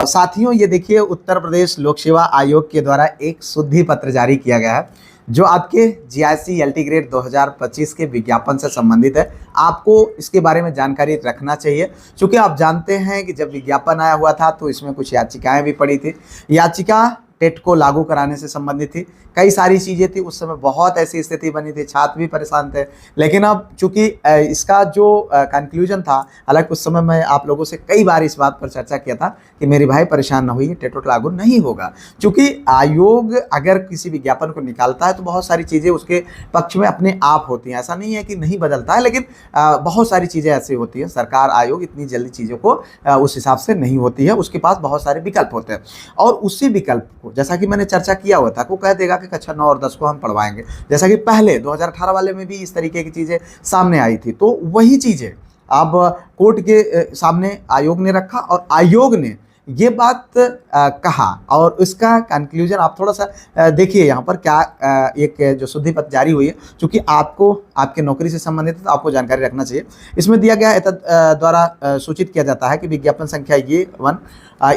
साथियों, ये देखिए उत्तर प्रदेश लोक सेवा आयोग के द्वारा एक शुद्धि पत्र जारी किया गया है जो आपके जीआईसी एलटी ग्रेड 2025 के विज्ञापन से संबंधित है। आपको इसके बारे में जानकारी रखना चाहिए, क्योंकि आप जानते हैं कि जब विज्ञापन आया हुआ था तो इसमें कुछ याचिकाएं भी पड़ी थी। याचिका टेट को लागू कराने से संबंधित थी, कई सारी चीज़ें थी। उस समय बहुत ऐसी स्थिति बनी थी, छात्र भी परेशान थे। लेकिन अब चूंकि इसका जो कंक्लूजन था, हालांकि उस समय मैं आप लोगों से कई बार इस बात पर चर्चा किया था कि मेरे भाई परेशान ना होइए, टेट लागू नहीं होगा। चूंकि आयोग अगर किसी विज्ञापन को निकालता है तो बहुत सारी चीज़ें उसके पक्ष में अपने आप होती हैं। ऐसा नहीं है कि नहीं बदलता है, लेकिन बहुत सारी चीज़ें ऐसी होती हैं। सरकार, आयोग इतनी जल्दी चीज़ों को उस हिसाब से नहीं होती है, उसके पास बहुत सारे विकल्प होते हैं। और उसी विकल्प को, जैसा कि मैंने चर्चा किया हुआ था, को कह देगा कि कक्षा 9 और 10 को हम पढ़वाएंगे। जैसा कि पहले 2018 वाले में भी इस तरीके की चीज़ें सामने आई थी, तो वही चीज़ें अब कोर्ट के सामने आयोग ने रखा और आयोग ने ये बात कहा। और इसका कंक्लूजन आप थोड़ा सा देखिए यहाँ पर क्या एक जो शुद्धि पत्र जारी हुई है, क्योंकि आपको आपके नौकरी से संबंधित है तो आपको जानकारी रखना चाहिए। इसमें दिया गया द्वारा सूचित किया जाता है कि विज्ञापन संख्या ये 1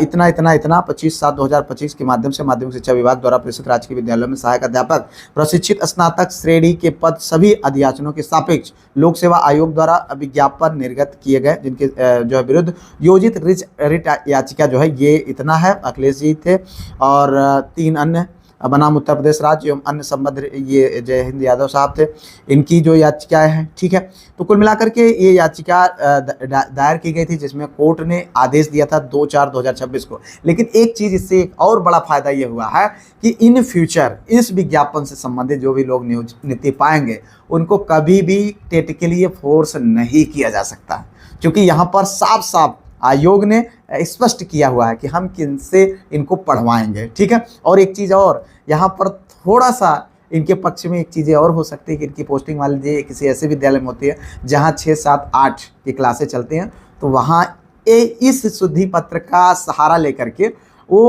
इतना इतना इतना 25/7/2025 के माध्यम से माध्यमिक शिक्षा विभाग द्वारा प्रेषित राजकीय विद्यालयों में सहायक अध्यापक प्रशिक्षित स्नातक श्रेणी के पद सभी अध्याचनों के सापेक्ष लोक सेवा आयोग द्वारा विज्ञापन निर्गत किए गए, जिनके जो है विरुद्ध योजित रिट याचिका जो है ये इतना है। अखिलेश जी थे और 3 अन्य बनाम उत्तर प्रदेश राज्य एवं अन्य संबद्ध ये जय हिंद यादव साहब थे, इनकी जो याचिकाएं हैं। ठीक है, तो कुल मिलाकर के ये याचिका दायर की गई थी, जिसमें कोर्ट ने आदेश दिया था 2/4/2026 को। लेकिन एक चीज़, इससे एक और बड़ा फायदा ये हुआ है कि इन फ्यूचर इस विज्ञापन से संबंधित जो भी लोग न्यूज नीति पाएंगे उनको कभी भी टेट के लिए फोर्स नहीं किया जा सकता, क्योंकि यहाँ पर साफ साफ आयोग ने स्पष्ट किया हुआ है कि हम किनसे इनको पढ़वाएंगे। ठीक है, और एक चीज़ और यहाँ पर थोड़ा सा इनके पक्ष में एक चीज़ें और हो सकती है कि इनकी पोस्टिंग मान लीजिए किसी ऐसे विद्यालय में होती है जहाँ 6, 7, 8 की क्लासें चलती हैं, तो वहाँ इस शुद्धि पत्र का सहारा लेकर के वो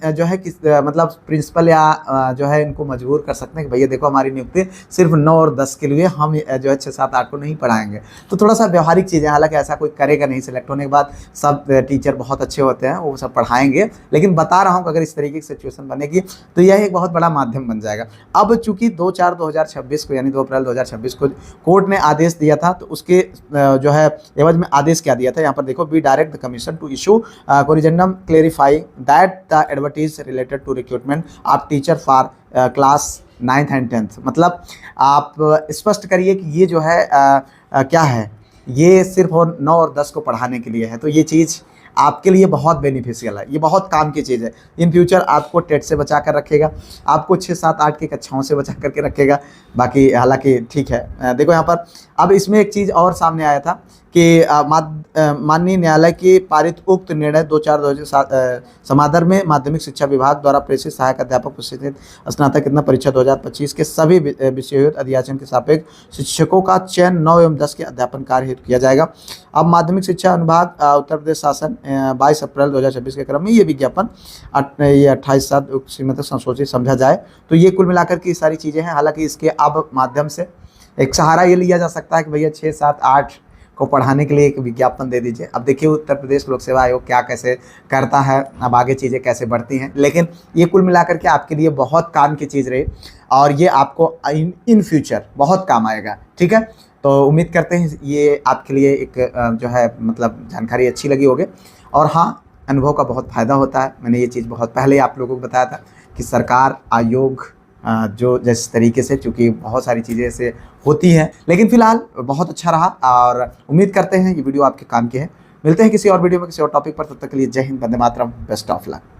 जो है किस मतलब प्रिंसिपल या जो है इनको मजबूर कर सकते हैं कि भैया देखो हमारी नियुक्ति सिर्फ 9 और 10 के लिए, हम जो है 6, 7, 8 को नहीं पढ़ाएंगे। तो थोड़ा सा व्यवहारिक चीज़ें, हालांकि ऐसा कोई करेगा नहीं। सिलेक्ट होने के बाद सब टीचर बहुत अच्छे होते हैं, वो सब पढ़ाएंगे, लेकिन बता रहा हूँ कि अगर इस तरीके की सिचुएशन बनेगी तो यह एक बहुत बड़ा माध्यम बन जाएगा। अब चूँकि 2/4/2026 को यानी 2 अप्रैल 2026 को कोर्ट ने आदेश दिया था, तो उसके जो है एवज में आदेश क्या दिया था, यहाँ पर देखो, be direct the commission to issue corrigendum clarifying that the advertise related to recruitment of teacher for class 9th and 10th। मतलब आप स्पष्ट करिए कि ये जो है क्या है, ये सिर्फ 9 और 10 को पढ़ाने के लिए है। तो ये चीज़ आपके लिए बहुत बेनिफिशियल है, ये बहुत काम की चीज़ है। इन फ्यूचर आपको टेट से बचा कर रखेगा, आपको 6, 7, 8 की कक्षाओं से बचा करके रखेगा। बाकी हालांकि ठीक है, देखो यहाँ पर अब इसमें एक चीज़ और सामने आया था कि माननीय न्यायालय के पारित उक्त निर्णय 2/4/2007 समादर में माध्यमिक शिक्षा विभाग द्वारा प्रेषित सहायक अध्यापक प्रशिक्षित स्नातक इतना परीक्षा 2025 के सभी विषयों अध्याचन के सापेक्ष शिक्षकों का चयन 9 एवं 10 के अध्यापन कार्य हेतु किया जाएगा। अब माध्यमिक शिक्षा विभाग उत्तर प्रदेश शासन 22 अप्रैल 2026 के क्रम में ये विज्ञापन 28/7 संशोधित समझा जाए। तो ये कुल मिलाकर की सारी चीज़ें हैं। हालांकि इसके अब माध्यम से एक सहारा ये लिया जा सकता है कि भैया 6, 7, 8 को पढ़ाने के लिए एक विज्ञापन दे दीजिए। अब देखिए उत्तर प्रदेश लोक सेवा आयोग क्या कैसे करता है, अब आगे चीज़ें कैसे बढ़ती हैं। लेकिन ये कुल मिलाकर के आपके लिए बहुत काम की चीज़ रही और ये आपको इन फ्यूचर बहुत काम आएगा। ठीक है, तो उम्मीद करते हैं ये आपके लिए एक जो है मतलब जानकारी अच्छी लगी होगी। और हाँ, अनुभव का बहुत फ़ायदा होता है। मैंने ये चीज़ बहुत पहले आप लोगों को बताया था कि सरकार, आयोग जो जिस तरीके से, चूँकि बहुत सारी चीज़ें ऐसे होती हैं, लेकिन फिलहाल बहुत अच्छा रहा और उम्मीद करते हैं ये वीडियो आपके काम की है। मिलते हैं किसी और वीडियो में किसी और टॉपिक पर, तब तक के लिए जय Hind, Vande Mataram, best of luck.